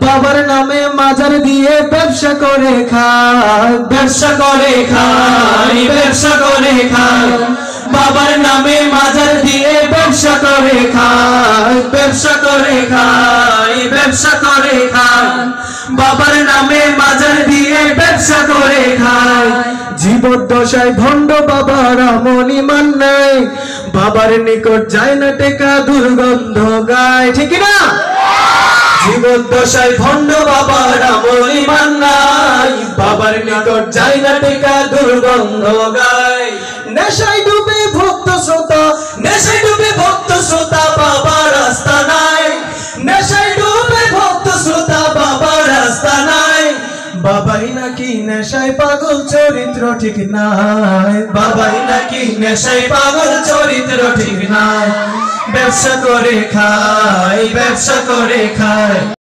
বাবার নামে মাজার দিয়ে ব্যবসা করে খায়, ব্যবসা করে খায়, ব্যবসা করে খায়। বাবার নামে মাজার দিয়ে ব্যবসা করে খায়, ব্যবসা করে খায়, ব্যবসা করে খায়। বাবার নামে মাজার দিয়ে ব্যবসা করে খায়। জীবদ্দশায় ভণ্ড বাবার আমল ঈমান নাই, বাবার নিকট যায় না টেকা দুর্গন্ধ গায়, ঠিক না? জীবদ্দশায় ভণ্ড বাবার আমল ঈমান নাই, বাবার নিকট যায় না টেকা দুর্গন্ধ গায়। নেশায় ডুবে ভক্ত শ্রোতা, নেশায় ডুবে ভক্ত শ্রোতা, বাবার রাস্তা নাই। নেশায় ডুবে ভক্ত শ্রোতা, বাবার রাস্তা নাই। বাবাই নাকি নেশায় পাগল, চরিত্র ঠিক নাই। বাবাই নাকি নেশায় পাগল, চরিত্র ঠিক নাই। ব্যবসা করে খায়, ব্যবসা করে খায়।